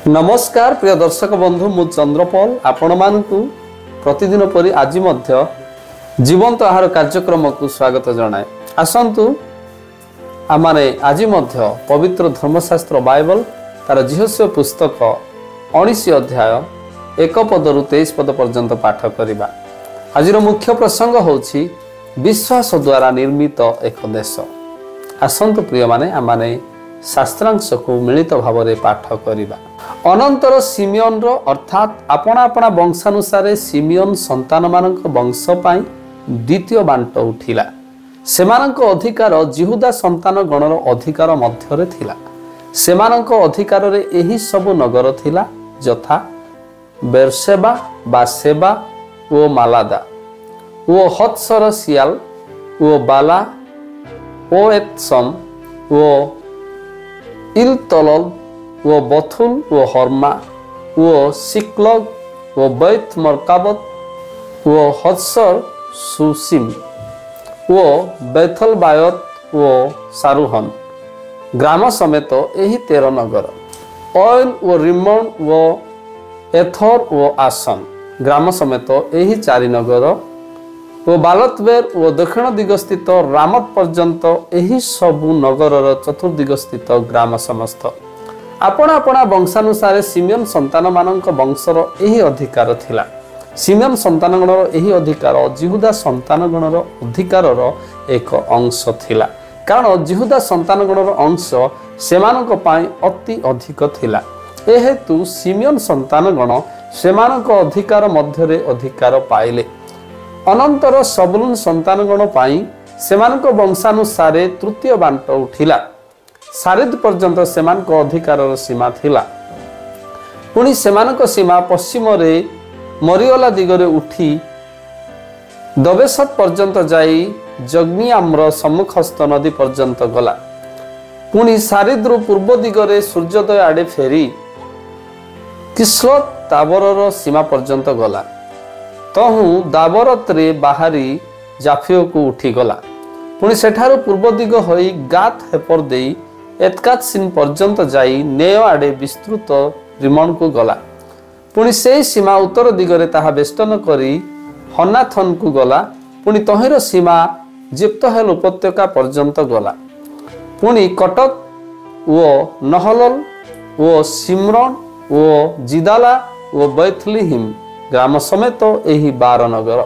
नमस्कार प्रिय दर्शक बंधु मु चंद्रपाल आपण मानकु प्रतिदिन परि आज मध्य जीवंत आहार कार्यक्रम को स्वागत जनाए। आसंतु आमाने आज मध्य पवित्र धर्मशास्त्र बाइबल तार जिहस्य पुस्तक 19 अध्याय 1 पदरु 23 पद पर्यंत पाठ करिबा। आजिर मुख्य प्रसंग होछि विश्वास द्वारा निर्मित एक देश। आसंतु प्रिय माने आमाने शास्त्रांश को मिलित भाव में पाठ करिबा। अनंतर सिमियन रो अर्थात अपना अपना वंशानुसार सिमियन संतान मानक वंश पाई द्वितीय बांट उठिला। सेमानक अधिकार जिहुदा संतान गणर अधिकार मध्यरे थिला। सेमानक अधिकार रे एही सब नगर थिला यथा बेरशेबा बा सेबा ओ मालादा ओ हत्सर सियाल ओ बाला ओ एत्सम ओ इलतलल वो बथुल वो हर्मा वो सिक्लग वो बैत मरकाबत वो हत्सर सुसिम वो बैथल बायत वो सारुहन ग्राम समेत एही 13 नगर। ऑयल वो रिमन वो एथर वो आसन ग्राम समेत एही 4 नगर। वो बालतवेर वो दक्षिण दिग स्थित रामत पर्यंत एही सबु नगर चतुर्दिग स्थित ग्राम समस्त आपना आपना वंशानुसार सिमियन संतान मानक वंशर एही अधिकार थिला। सिमियन संतान गणर एही अधिकार जिहुदा संतान गणर अधिकार एक अंश थिला, कारण जिहुदा संतान गणर अंश सेमानक पाई अति अधिक थिला। ए हेतु सिमियन संतान गण सेमानक अधिकार मध्यरे अधिकार पाइले। अनंतर सबुलून संतान गण पाई सेमानक वंशानुसार तृतीय बांट उठिला। सारिद पर्यंत सेमानक अधिकार सीमा थिला। पुणी सेमानक सीमा पश्चिम रे मरियला दिगरे उठी दबेशत पर्यंत जाई जग्नियाम्र सम्मुखस्थ नदी पर्यंत गला। पुणी सारिद्रु पूर्व दिगरे सूर्योदय आड़े फेरी किस्लत ताबरर सीमा पर्यंत गला। तहु दाबरत रे बाहरी जाफियो को उठी गला। पुणी सेठारु पूर्व दिग होई गात हेपर देई एतकातसिन पर्यंत जाई नेय आड़े विस्तृत रिमन को गला। पुणी से सीमा उत्तर दिगरे ताहा बेष्टन करी हनाथन को गला। पुणी तहिर सीमा जिप्तहेल उपत्यका पर्यंत गला। पुणी कटक वो नहलल वो सिमरन वो जिदाला वो बैथलीहिम ग्राम समेत एही 12 नगर।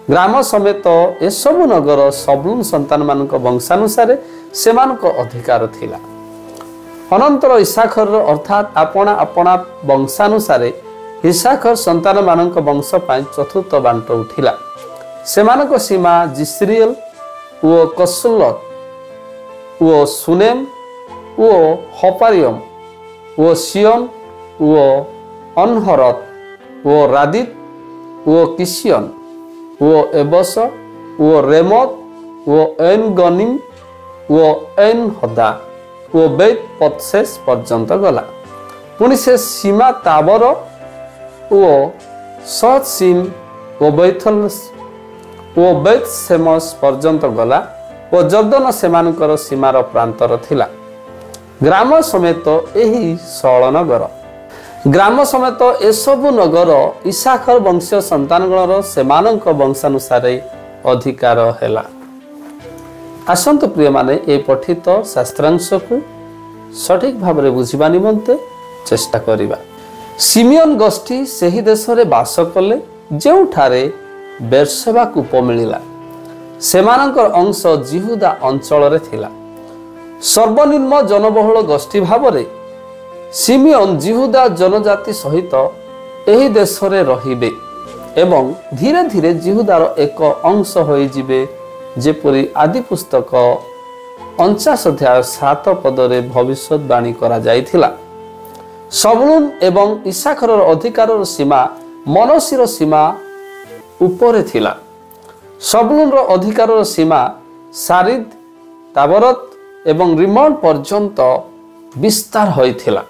ग्राम समेत ए सबु नगर सबुलून संतान मानक वंशानुसार सेमानक अधिकार थिला। अनंतर इसाखर अर्थात अपना अपना वंशानुसार इसाखर संतान मानक वंश पाई चतुर्थ बांट उठिला। सेमानक सीमा जिस्रियल वो कसुलत वो सुनेम वो हपारियम वो सियन वो अनहरत वो रादित वो किसियन वो एबस वो रेमत वो एन गनिम वो एन हदा वो बैत पत्सेस पर्यंत गला। पुणी से सीमा ताबर वो सत सीम वो बैथल वो बैत सेमस पर्यंत गला। वो जर्दन सेमानकर सीमार प्रांतर थिला। ग्राम समेत एही 16 नगर। ग्राम समेत एसबु नगर इसाखर वंश संतानगणर सेमानक वंशानुसार अधिकार हेला। आसंतु प्रिय माने ए पठित शास्त्रांश को सठिक भाव में बुझिबा निमंते चेष्टा करिबा। सिमियन गोष्ठी सेही देश रे बास कले जेउठारे बेरशेबा कूप मिलिला। सेमानकर अंश जिहुदा अंचल रे थिला। सर्वनिम्न जनबहुल गोष्ठी भाव में सिमियन जिहुदा जनजाति सहित एही देश रे रहिबे एवं धीरे धीरे जिहुदार एक अंश होई जिबे, जेपरि आदि पुस्तक 49 अध्याय 7 पदरे भविष्यवाणी करा जाइथिला। सबुलून एवं इसाखर अधिकार सीमा मनसीर सीमा उपरे थिला। सबुलून अधिकार सीमा सारिद ताबरत एवं रिमन पर्यंत विस्तार होइथिला।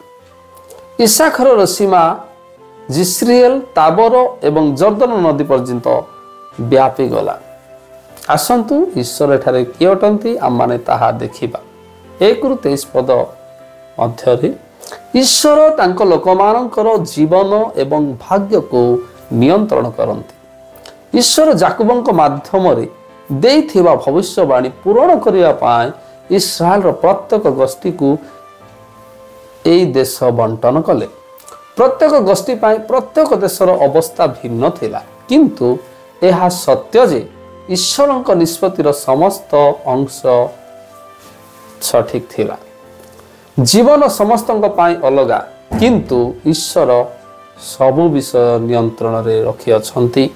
इसाखर सीमा जिस्रियल ताबर एवं जर्दन नदी पर्यंत व्यापी गला। आसंतु ईश्वर एठारे किए अटंती आम माने ताहा देखिबा। 1 ରୁ 23 पद मध्यरे ईश्वर तांको लोकमानंकर जीवन एवं भाग्य को नियंत्रण करती। ईश्वर जाकुबंक माध्यम रे देइथिबा भविष्यवाणी पूरण करिया पाए इस्राएल प्रत्येक गोष्ठी को एई देश बंटन कले। प्रत्येक गोष्ठी पाए प्रत्येक देशर अवस्था भिन्न थिला, किंतु यह सत्य जे ईश्वरक निष्पत्तिर समस्त अंश सठिक थिला। जीवन समस्तक पाए अलगा, किंतु ईश्वर सबु विषय नियंत्रण रे रखि अछंती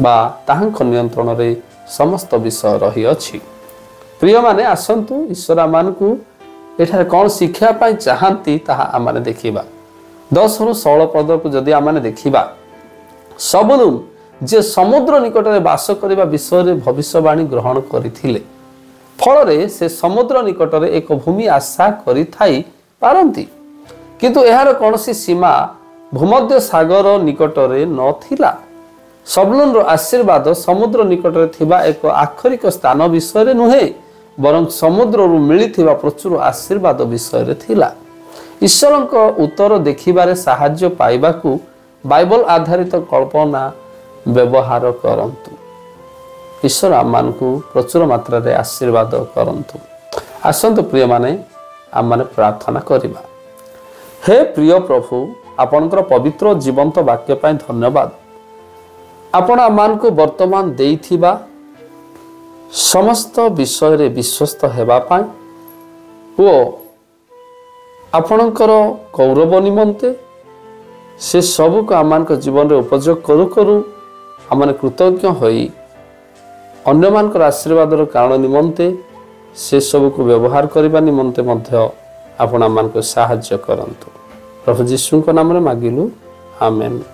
बा ताहांक नियंत्रण रे समस्त विषय रही अछि। प्रिय माने आसंतु ईश्वर मानकु एठारे कोन शिक्षा पाई चाहंती ताहा आमाने देखिबा। 10 रु 16 पद को जदि आमाने देखिबा, सबनु जे समुद्र निकट रे वास करिबा विषय रे भविष्यवाणी ग्रहण करिथिले, फल रे से समुद्र निकट रे एक भूमि आशा करि थाई पारंती, किंतु एहार कोनसी सीमा भूमध्य सागर निकट रे नथिला। सबलून रो आशीर्वाद समुद्र निकट रे थिबा एक आखरिक स्थान विषय रे नुहे, बरं समुद्र रु मिलिथिबा प्रचुर आशीर्वाद विषय रे थिला। ईश्वरक उत्तर देखिबारे साहाय्य पाइबाकू बाइबल आधारित कल्पना व्यवहार करंतु। ईश्वर आममानकू प्रचुर मात्रा रे आशीर्वाद करंतु। आसंतु प्रिय माने आम माने प्रार्थना करिबा। हे प्रिय प्रभु, आपनकर पवित्र जीवंत वाक्य पाई धन्यवाद। आपण आममानकू वर्तमान देइथिबा समस्त विषय रे विश्वस्त हेबा पाई ओ आपणकर गौरव निमंते से सब को आम जीवन में उपयोग करू करू आम कृतज्ञ होई अन्य मानकर आशीर्वाद कारण निमंते से सब को व्यवहार करने निमंते आपण आम साहाय्य करंतु। प्रभु यीशु नाम रे मागिलु, आमेन।